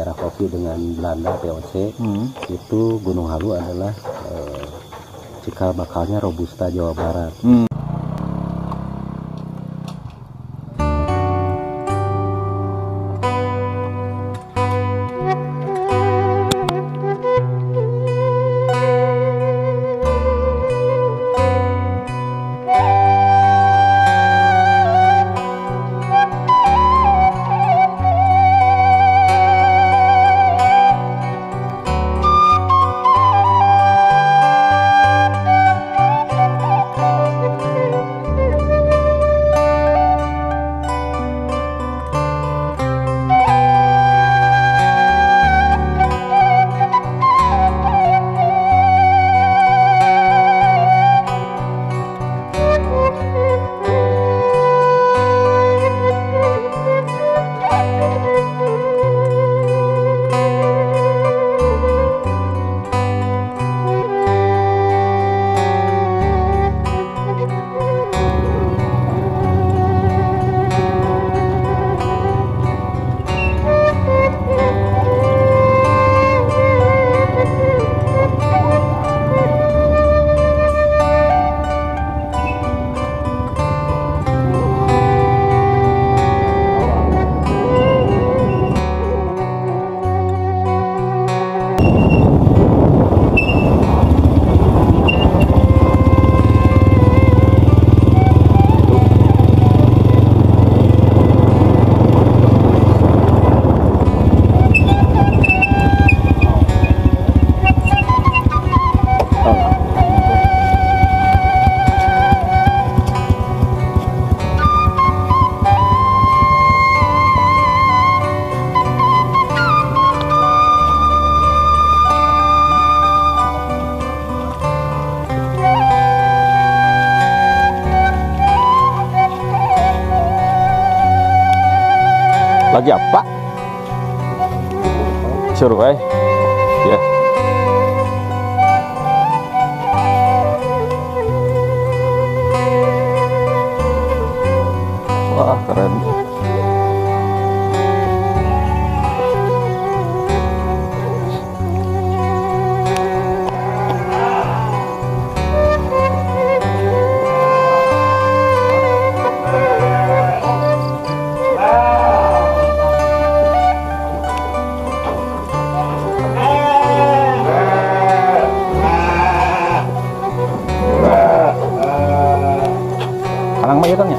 sejarah kopi dengan Belanda VOC. Itu Gunung Halu adalah cikal bakalnya Robusta Jawa Barat. Lagi apa? Survei. Ya. Wah, keren. Alang mah ieu Kang nya.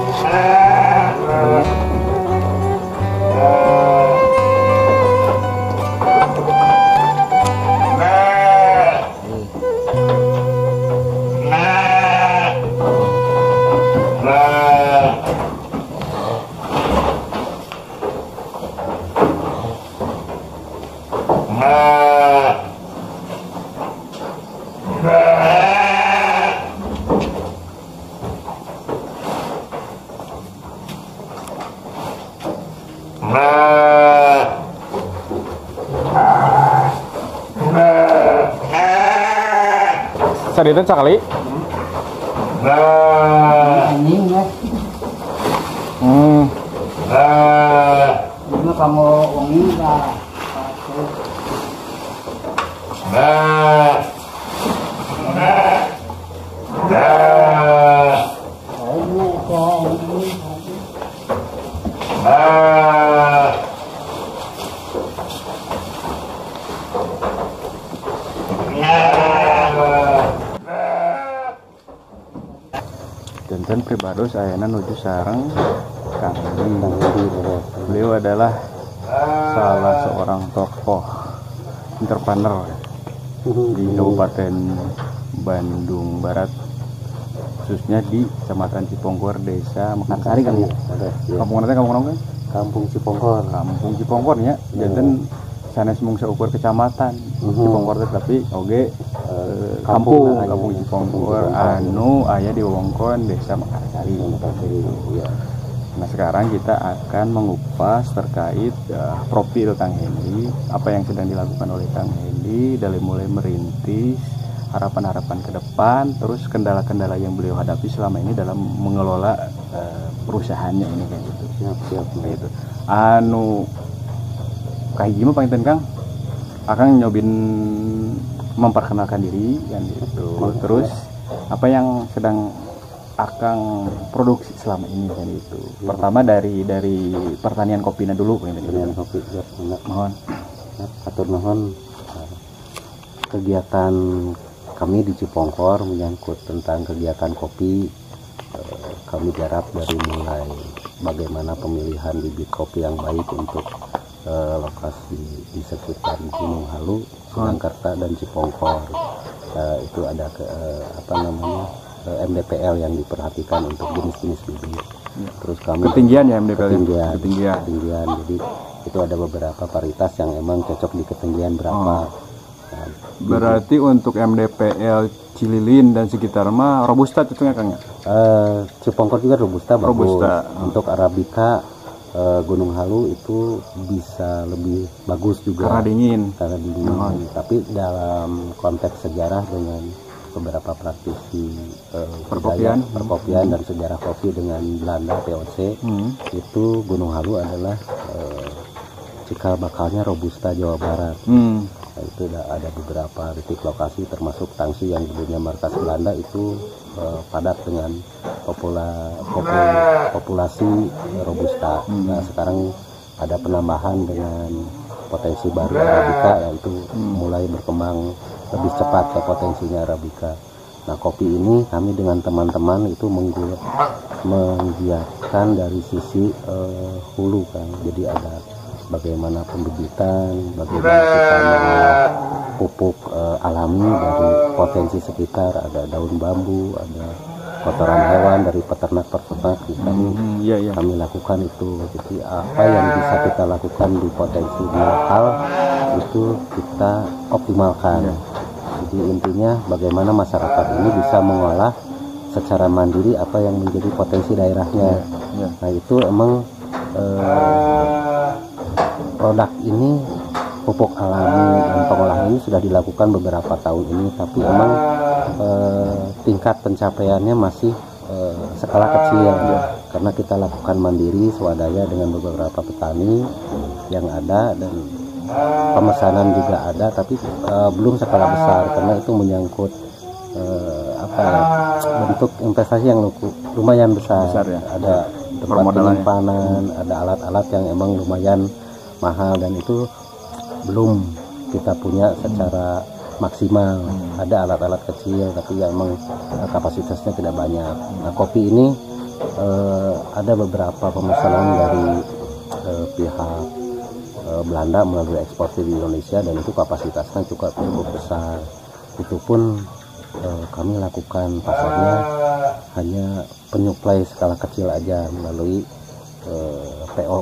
Sadeten sakali. Anjing ya. Ini kamu wangi enggak? Janten pribados ayana nuju sareng Kang Edi. Beliau adalah salah seorang tokoh entrepreneur di Kabupaten Bandung Barat, khususnya di Kecamatan Cipongkor, Desa Mekarsari kan ya. Kampung nanti kampung kan? Kampung Cipongkor. Kampung Cipongkornya. Janten sanes mung seukur kecamatan Cipongkor tapi oge kampung Cipongkor anu aya di wewengkon Desa Mekarsari. Nah, sekarang kita akan mengupas terkait profil Kang Hendy, apa yang sedang dilakukan oleh Kang Hendy dari mulai merintis, harapan-harapan ke depan, terus kendala-kendala yang beliau hadapi selama ini dalam mengelola perusahaannya ini kayak gitu. Siap gitu. Anu kahiji mah panginten Kang, Akang nyobin memperkenalkan diri kan gitu. Terus apa yang sedang Akang produksi selama ini kan itu. Pertama dari pertanian kopinya dulu panginten. Pertanian kopi ya, mohon. Atur nuhun. Kegiatan kami di Cipongkor menyangkut tentang kegiatan kopi. Kami garap dari mulai bagaimana pemilihan bibit kopi yang baik untuk lokasi di sekitar Gunung Halu, Surakarta dan Cipongkor. Itu ada MDPL yang diperhatikan untuk jenis-jenis bibit. Terus kami ketinggian ya MDPL. Ketinggian. Jadi itu ada beberapa varietas yang emang cocok di ketinggian berapa. Nah, berarti untuk MDPL Cililin dan sekitar mah robusta cocoknya Kang ya? Cipongkor juga robusta bagus. Untuk Arabica Gunung Halu itu bisa lebih bagus juga karena dingin. Tapi dalam konteks sejarah dengan beberapa praktisi perkopian dan sejarah kopi dengan Belanda VOC, itu Gunung Halu adalah cikal bakalnya robusta Jawa Barat. Nah, itu ada beberapa titik lokasi termasuk Tangsi yang dulunya markas Belanda itu padat dengan populasi robusta. Nah, sekarang ada penambahan dengan potensi baru Arabica, yaitu mulai berkembang lebih cepat ke potensinya Arabica. Nah, kopi ini kami dengan teman-teman itu menggiatkan dari sisi hulu kan. Jadi ada bagaimana pembibitan, bagaimana kita mengolah pupuk alami dari potensi sekitar, ada daun bambu, ada kotoran hewan dari peternak-peternak. Kami lakukan itu. Jadi apa yang bisa kita lakukan di potensi lokal itu kita optimalkan. Jadi intinya bagaimana masyarakat ini bisa mengolah secara mandiri apa yang menjadi potensi daerahnya. Nah, itu emang produk ini, pupuk alami dan pengolahan ini sudah dilakukan beberapa tahun ini, tapi emang tingkat pencapaiannya masih skala kecil karena kita lakukan mandiri swadaya dengan beberapa petani yang ada, dan pemesanan juga ada, tapi belum skala besar karena itu menyangkut bentuk investasi yang lumayan besar ya. Ada tempat penyimpanan, ada alat-alat yang emang lumayan mahal, dan itu belum kita punya secara maksimal. Ada alat-alat kecil tapi ya emang kapasitasnya tidak banyak. Nah, kopi ini ada beberapa pemesanan dari pihak Belanda melalui eksportir di Indonesia, dan itu kapasitasnya cukup besar. Itu pun kami lakukan pasarnya hanya penyuplai skala kecil aja melalui PO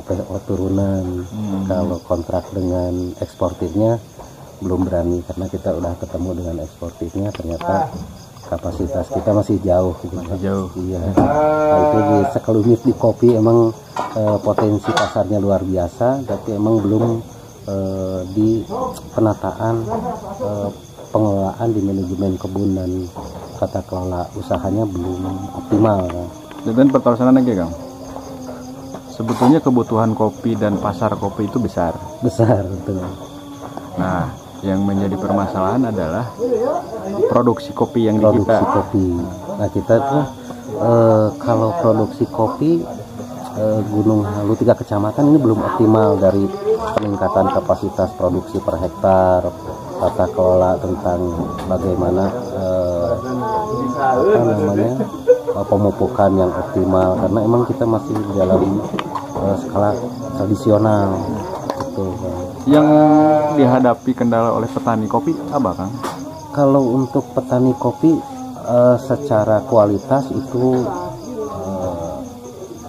turunan. Kalau kontrak dengan eksportirnya belum berani karena kita udah ketemu dengan eksportirnya, ternyata kapasitas kita masih jauh. Iya. Nah, itu di sekelumit di kopi emang potensi pasarnya luar biasa, tapi emang belum di penataan pengelolaan di manajemen kebun dan tata kelola usahanya belum optimal. Dan pertanyaan lagi Kang, sebetulnya kebutuhan kopi dan pasar kopi itu besar betul. Nah, yang menjadi permasalahan adalah produksi kopi yang kita. Nah, kita tuh kalau produksi kopi Gunung Halu 3 kecamatan ini belum optimal dari peningkatan kapasitas produksi per hektar, tata kelola tentang bagaimana pemupukan yang optimal, karena emang kita masih dalam skala tradisional gitu. Yang dihadapi kendala oleh petani kopi apa Kang? Kalau untuk petani kopi secara kualitas itu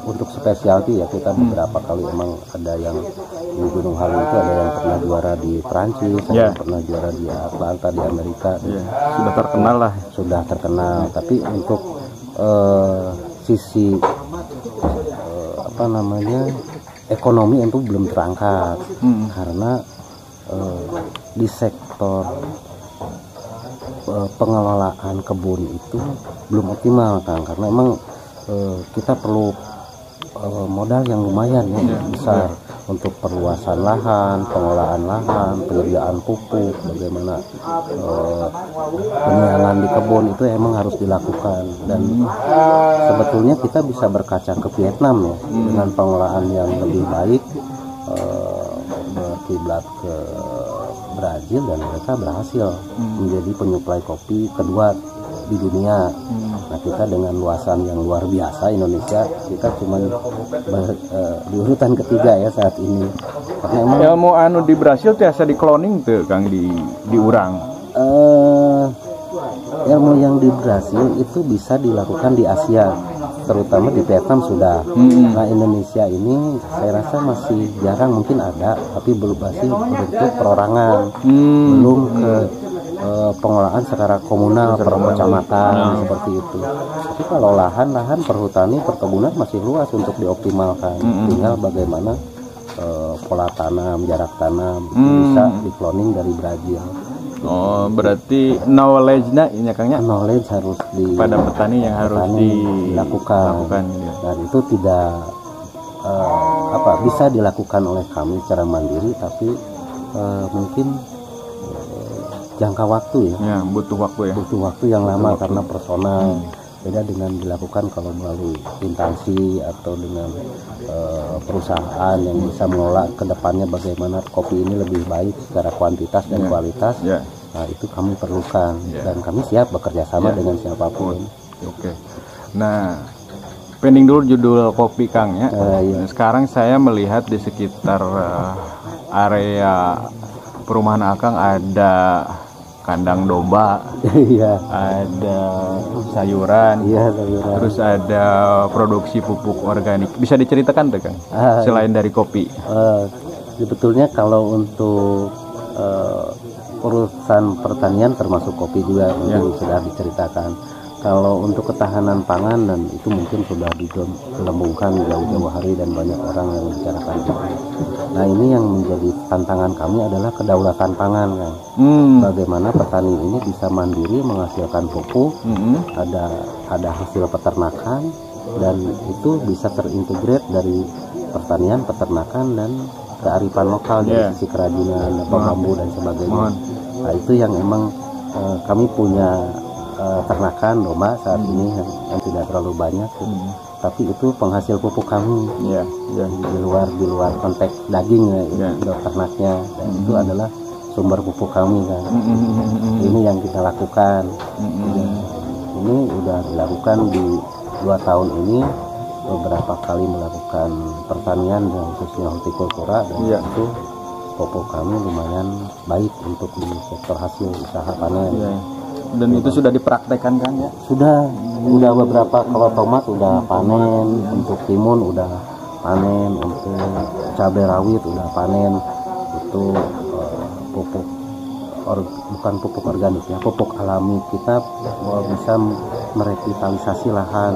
untuk spesialty ya, kita beberapa kali emang ada yang di Gunung Halu itu ada yang pernah juara di Perancis, ada yang pernah juara di Atlanta di Amerika. Sudah terkenal lah. Sudah terkenal. Tapi untuk sisi ekonomi itu belum terangkat karena di sektor pengelolaan kebun itu belum optimal Kang, karena emang kita perlu modal yang lumayan besar untuk perluasan lahan, pengelolaan lahan, penyediaan pupuk, bagaimana penyiangan di kebun itu emang harus dilakukan. Dan sebetulnya kita bisa berkaca ke Vietnam ya, dengan pengelolaan yang lebih baik, berkiblat ke Brazil, dan mereka berhasil menjadi penyuplai kopi kedua di dunia. Nah, kita dengan luasan yang luar biasa, Indonesia kita cuma di urutan ketiga ya saat ini. Karena emang ilmu anu di Brasil tiasa di cloning tuh Kang di urang. Ilmu yang di Brasil itu bisa dilakukan di Asia, terutama di Vietnam sudah. Nah, Indonesia ini saya rasa masih jarang, mungkin ada tapi belum, masih bentuk perorangan, belum ke pengelolaan secara komunal per kecamatan seperti itu. Tapi kalau lahan perhutani, perkebunan masih luas untuk dioptimalkan. Tinggal bagaimana pola tanam, jarak tanam bisa dikloning dari Brazil. Oh, berarti knowledge-nya ini Kangnya, knowledge harus pada petani yang harus dilakukan. Ya. Dan itu tidak bisa dilakukan oleh kami secara mandiri, tapi mungkin jangka waktu ya, butuh waktu yang lama karena personal. Beda dengan dilakukan kalau melalui instansi atau dengan perusahaan yang bisa mengelola ke depannya bagaimana kopi ini lebih baik secara kuantitas dan kualitas. Nah, itu kami perlukan dan kami siap bekerja sama dengan siapapun. Oke. Nah, pending dulu judul kopi Kang ya. Sekarang saya melihat di sekitar area perumahan Akang ada kandang domba, ada sayuran, terus ada produksi pupuk organik. Bisa diceritakan tuh Kang, selain dari kopi? Sebetulnya kalau untuk urusan pertanian termasuk kopi juga mungkin sudah diceritakan. Kalau untuk ketahanan pangan, dan itu mungkin sudah digelembungkan jauh-jauh hari dan banyak orang yang membicarakan itu. Nah, ini yang menjadi tantangan kami adalah kedaulatan pangan kan. Bagaimana petani ini bisa mandiri menghasilkan pupuk, ada hasil peternakan, dan itu bisa terintegrate dari pertanian, peternakan, dan kearifan lokal dari sisi kerajinan, bambu dan sebagainya. Nah, itu yang emang kami punya ternakan domba saat ini yang tidak terlalu banyak, tapi itu penghasil pupuk kami di luar konteks daging ternaknya, dan itu adalah sumber pupuk kami kan. Ini yang kita lakukan. Ini udah dilakukan di 2 tahun ini, beberapa kali melakukan pertanian dan khususnya hortikultura, dan itu pupuk kami lumayan baik untuk di sektor hasil usaha panen. Dan itu sudah dipraktekkan kan ya? Sudah beberapa. Kalau tomat udah panen, untuk timun udah panen, untuk cabai rawit udah panen. Itu pupuk bukan pupuk organik ya, pupuk alami. Kita bisa merevitalisasi lahan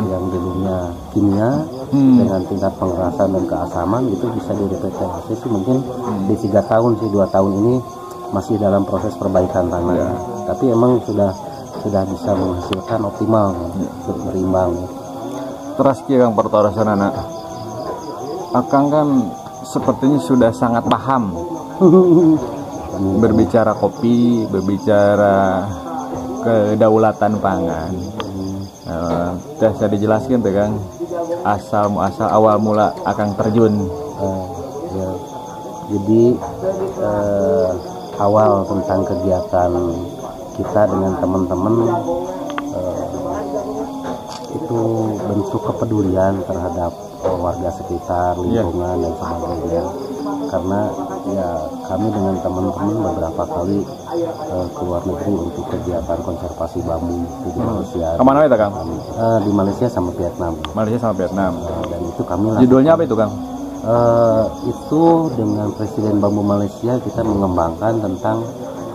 yang dulunya kimia dengan tingkat pengerasan dan keasaman, itu bisa direvitalisasi. Itu mungkin di 2 tahun ini masih dalam proses perbaikan tanah. Tapi emang sudah bisa menghasilkan optimal, berimbang. Terus Kang pertarasan anak Akang kan sepertinya sudah sangat paham berbicara kopi, berbicara kedaulatan pangan. Bisa dijelaskan tuh Kang, asal awal mula Akang terjun. Jadi awal tentang kegiatan kita dengan teman-teman itu bentuk kepedulian terhadap warga sekitar, lingkungan dan sebagainya. Karena kami dengan teman-teman beberapa kali ke luar negeri untuk kegiatan konservasi bambu di Malaysia. Kemana itu Kang? Di Malaysia sama Vietnam. Dan itu kami judulnya apa itu Kang? Itu dengan Presiden Bambu Malaysia kita mengembangkan tentang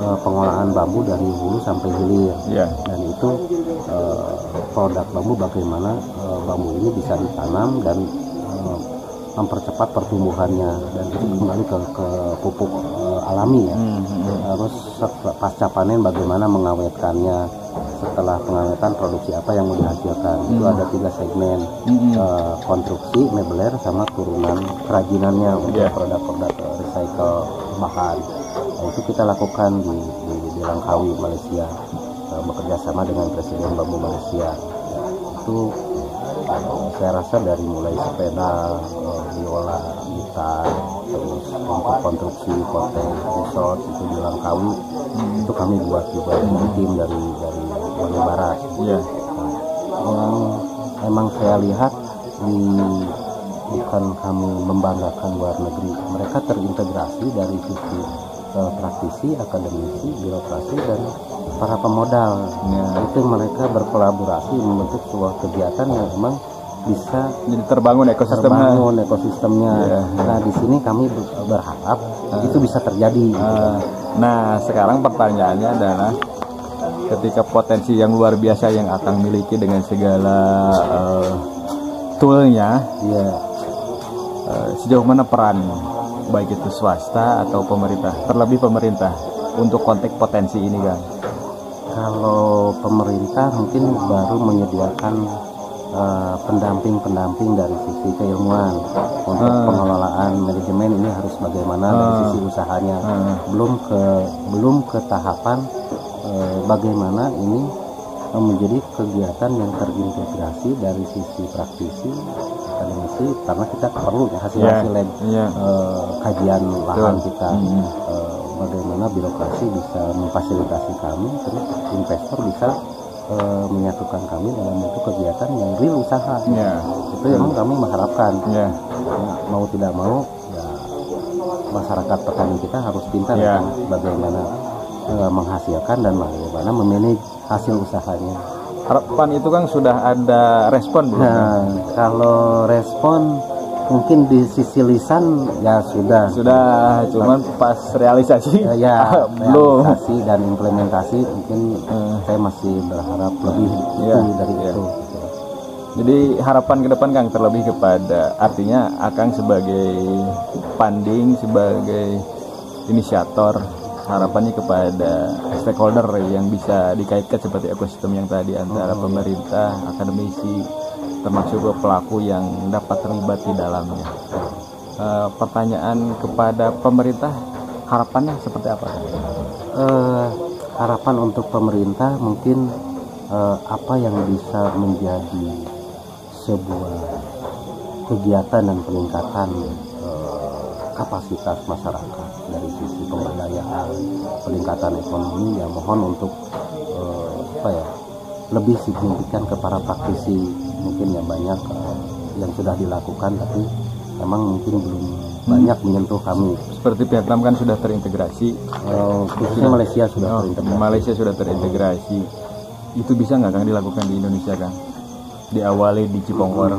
pengolahan bambu dari hulu sampai hilir, dan itu produk bambu, bagaimana bambu ini bisa ditanam dan mempercepat pertumbuhannya, dan itu kembali ke pupuk alami ya. Harus pasca panen bagaimana mengawetkannya setelah pengawetan produksi apa yang mau dihasilkan. Itu ada 3 segmen, konstruksi, mebeler, sama turunan kerajinannya untuk produk-produk recycle bahan. Nah, itu kita lakukan di Langkawi, Malaysia, bekerja sama dengan Presiden Bambu Malaysia. Itu saya rasa dari mulai sepeda, biola, gitar, terus untuk konstruksi hotel, resort itu di Langkawi, itu kami buat juga dengan tim dari Bandung Barat. Yang emang saya lihat bukan kami membanggakan luar negeri, mereka terintegrasi dari sisi praktisi, akademisi, birokrasi, dan para pemodal. Itu mereka berkolaborasi membentuk sebuah kegiatan yang memang bisa jadi terbangun ekosistemnya. Nah, di sini kami berharap itu bisa terjadi. Nah, sekarang pertanyaannya adalah ketika potensi yang luar biasa yang Akang miliki dengan segala toolnya, sejauh mana peran baik itu swasta atau pemerintah, terlebih pemerintah, untuk konteks potensi ini, Kang? Kalau pemerintah mungkin baru menyediakan pendamping dari sisi keilmuan untuk pengelolaan manajemen ini harus bagaimana dari sisi usahanya, belum ke tahapan bagaimana ini menjadi kegiatan yang terintegrasi dari sisi praktisi, akademisi, karena kita perlu hasil lab, kajian lahan kita, bagaimana birokrasi bisa memfasilitasi kami, terus investor bisa menyatukan kami dalam bentuk kegiatan yang real usaha. Itu memang kami mengharapkan. Mau tidak mau, ya, masyarakat petani kita harus pintar bagaimana menghasilkan dan bagaimana memanage hasil usahanya. Harapan itu kan sudah ada respon belum? Nah, kalau respon mungkin di sisi lisan ya sudah, cuman pas realisasi belum. Realisasi dan implementasi mungkin saya masih berharap lebih dari itu. Jadi harapan ke depan, Kang, terlebih kepada, artinya Akang sebagai funding, sebagai inisiator, harapannya kepada stakeholder yang bisa dikaitkan seperti ekosistem yang tadi antara pemerintah, akademisi, termasuk pelaku yang dapat terlibat di dalamnya. Pertanyaan kepada pemerintah, harapannya seperti apa? Harapan untuk pemerintah mungkin apa yang bisa menjadi sebuah kegiatan dan peningkatan kapasitas masyarakat dari sisi pemberdayaan, peningkatan ekonomi, ya mohon untuk lebih signifikan ke para praktisi. Mungkin ya banyak yang sudah dilakukan, tapi memang mungkin belum banyak menyentuh kami. Seperti Vietnam kan sudah terintegrasi, khususnya Malaysia sudah terintegrasi. Malaysia sudah terintegrasi. Itu bisa nggak, Kang, dilakukan di Indonesia, Kang? Diawali di Cipongkor.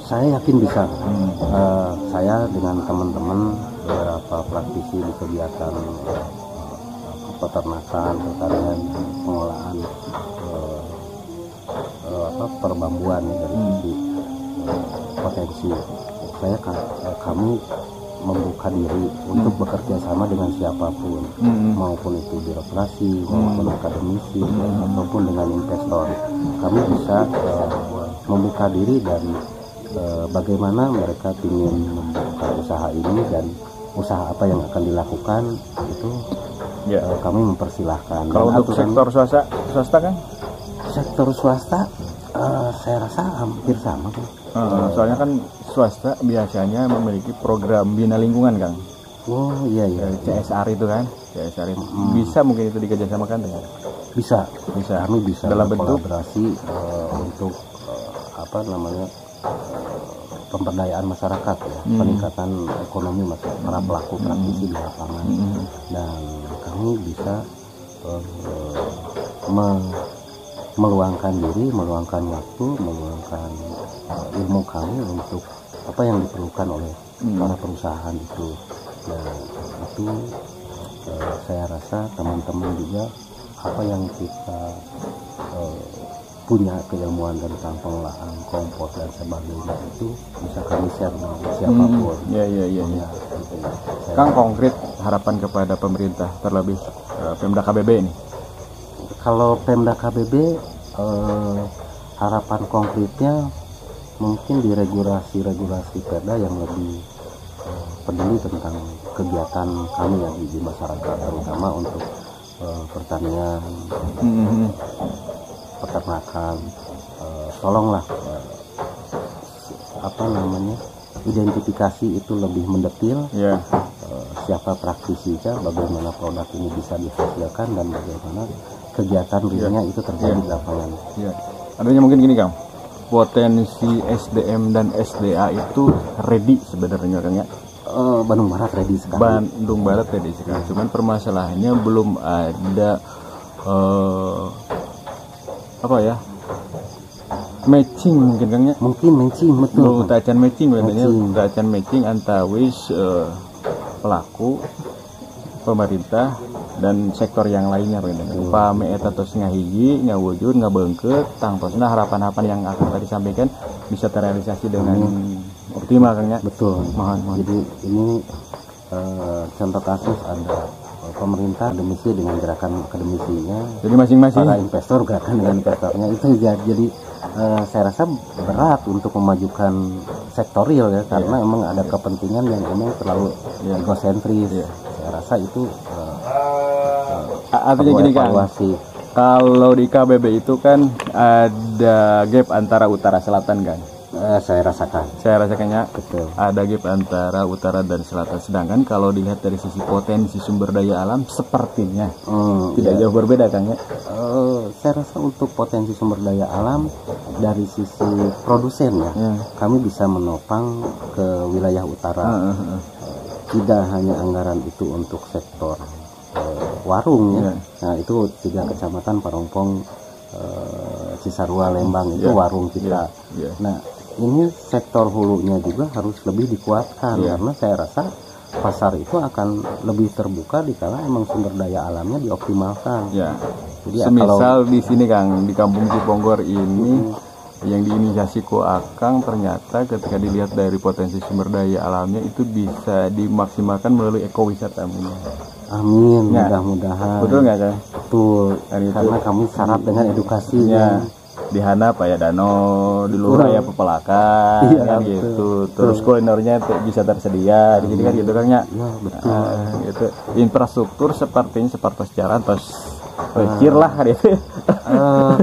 Saya yakin bisa. Saya dengan teman-teman beberapa praktisi di kegiatan peternakan, pertanian, pengolahan perbambuan dari sisi potensi. Kami membuka diri untuk bekerja sama dengan siapapun, maupun itu birokrasi, maupun akademisi, ataupun dengan investor. Kami bisa membuka diri dan bagaimana mereka ingin membuka usaha ini dan usaha apa yang akan dilakukan itu kami mempersilahkan. Kalau untuk sektor swasta kan? Sektor swasta saya rasa hampir sama, kan? Soalnya kan swasta biasanya memiliki program bina lingkungan, Kang. Oh iya. CSR itu kan, CSR itu bisa mungkin itu dikerjasamakan dengan? Bisa. Kami bisa dalam bentuk kolaborasi untuk pemberdayaan masyarakat, ya, peningkatan ekonomi masyarakat, para pelaku praktisi di lapangan, dan kami bisa meluangkan diri, meluangkan waktu, meluangkan ilmu kami untuk apa yang diperlukan oleh para perusahaan itu. Dan itu saya rasa teman-teman juga apa yang kita punya keilmuan tentang pengolahan kompos dan sebagainya itu bisa kami share dengan siapapun. Iya. Kang, konkret harapan kepada pemerintah, terlebih Pemda KBB ini? Kalau Pemda KBB harapan konkretnya mungkin di regulasi Perda yang lebih peduli tentang kegiatan kami ya di masyarakat, terutama untuk pertanian, peternakan. Tolonglah identifikasi itu lebih mendetil. Siapa praktisinya, bagaimana produk ini bisa dihasilkan, dan bagaimana kegiatan realnya itu terjadi di lapangan. Adanya mungkin gini Kang, potensi SDM dan SDA itu ready sebenarnya Kang ya. Bandung Barat ready sekali. Bandung Barat ready sekali. Cuman permasalahannya belum ada matching mungkin Kang ya. Mungkin matching, betul. Belum tacan matching bedanya, tacan matching antawis pelaku pemerintah dan sektor yang lainnya bedanya. Upami eta tos ngahiji, ngawujud, ngabeungkeut, tangtosna harapan-harapan yang akan tadi sampaikan bisa terrealisasi dengan optimal Kang ya. Betul. Mohon. Jadi ini contoh kasus ada pemerintah akademisi dengan gerakan akademisinya. Jadi masing-masing para investor gerakan dengan investornya itu jadi saya rasa berat untuk memajukan sektor real ya, karena emang ada kepentingan yang emang terlalu egosentris. Saya rasa itu artinya gini Kang, kalau di KBB itu kan ada gap antara utara selatan kan. Saya rasakannya betul. Ada gap antara utara dan selatan. Sedangkan kalau dilihat dari sisi potensi sumber daya alam sepertinya tidak jauh berbeda Kang ya. Saya rasa untuk potensi sumber daya alam dari sisi produsen kami bisa menopang ke wilayah utara. Tidak hanya anggaran itu untuk sektor warung ya. Nah itu 3 kecamatan Parongpong, Cisarua, Lembang itu warung kita. Nah ini sektor hulunya juga harus lebih dikuatkan, karena saya rasa pasar itu akan lebih terbuka dikala emang sumber daya alamnya dioptimalkan. Jadi semisal di sini Kang, di Kampung Ciponggor ini yang diinisiasi ku Akang, ternyata ketika dilihat dari potensi sumber daya alamnya itu bisa dimaksimalkan melalui ekowisata. Amin, mudah-mudahan. Betul nggak Kang? Betul, karena kami syarat dengan edukasinya. Di Hana Pak ya Danau, di luar ya pepelakan kan gitu. Terus kulinernya bisa tersedia di sini kan gitu Kang ya. Betul. Gitu. Infrastruktur seperti jalan terus kecil lah gitu.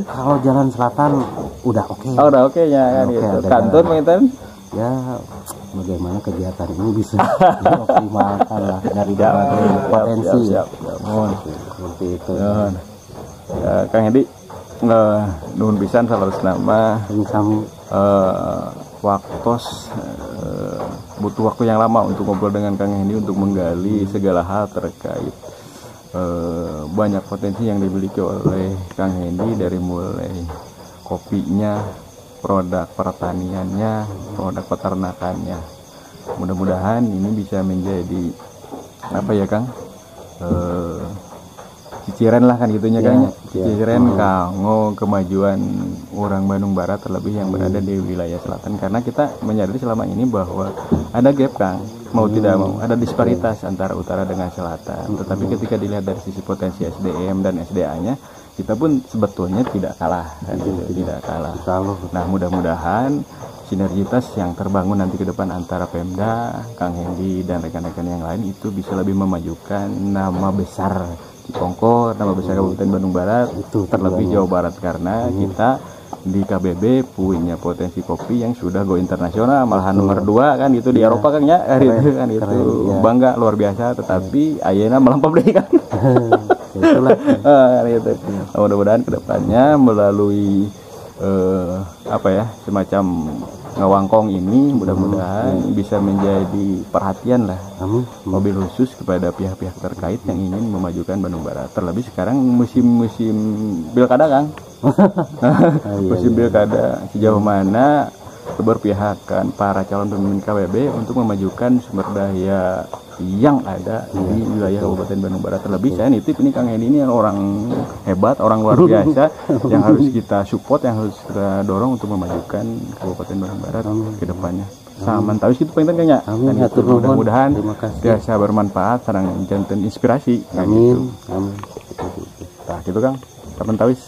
Kalau jalan selatan udah oke. Udah oke ya kan gitu. Kantor mungkin ya bagaimana kegiatan ini bisa dioptimalkan lah dari berbagai potensi. Seperti itu. Kang Hedi, nuhun pisan salurus nama waktos butuh waktu yang lama untuk ngobrol dengan Kang Hendy untuk menggali segala hal terkait banyak potensi yang dimiliki oleh Kang Hendy, dari mulai kopinya, produk pertaniannya, produk peternakannya. Mudah-mudahan ini bisa menjadi apa ya Kang, ciciren lah kan gitunya Kang, ciciren kanggo kemajuan orang Bandung Barat, terlebih yang berada di wilayah selatan, karena kita menyadari selama ini bahwa ada gap Kang, mau tidak mau ada disparitas antara utara dengan selatan. Tetapi ketika dilihat dari sisi potensi SDM dan SDA-nya, kita pun sebetulnya tidak kalah kan, tidak kalah. Nah mudah-mudahan sinergitas yang terbangun nanti ke depan antara Pemda, Kang Hendy dan rekan-rekan yang lain itu bisa lebih memajukan nama besar Ciponggor, nama besar Kabupaten Bandung Barat, itu terlebih Jawa Barat, karena kita di KBB punya potensi kopi yang sudah go internasional, malahan nomor 2 kan gitu di Eropa kan ya, itu kan itu bangga luar biasa. Tetapi ayeuna melampau deui kan. Itulah itu. Mudah-mudahan kedepannya melalui semacam ngawangkong ini mudah-mudahan bisa menjadi perhatian lah, mobil khusus kepada pihak-pihak terkait yang ingin memajukan Bandung Barat. Terlebih sekarang musim pilkada Kang. Musim pilkada, sejauh mana keberpihakan para calon pemimpin KBB untuk memajukan sumber daya yang ada di wilayah Kabupaten Bandung Barat. Terlebih saya nitip ini Kang Hendy ini orang hebat, orang luar biasa yang harus kita support, yang harus kita dorong untuk memajukan Kabupaten Bandung Barat ke depannya. Sama tahu itu penting kayaknya. Mudah-mudahan biasa bermanfaat, sareng janten inspirasi. Amin. Nah, gitu Kang. Kapentawis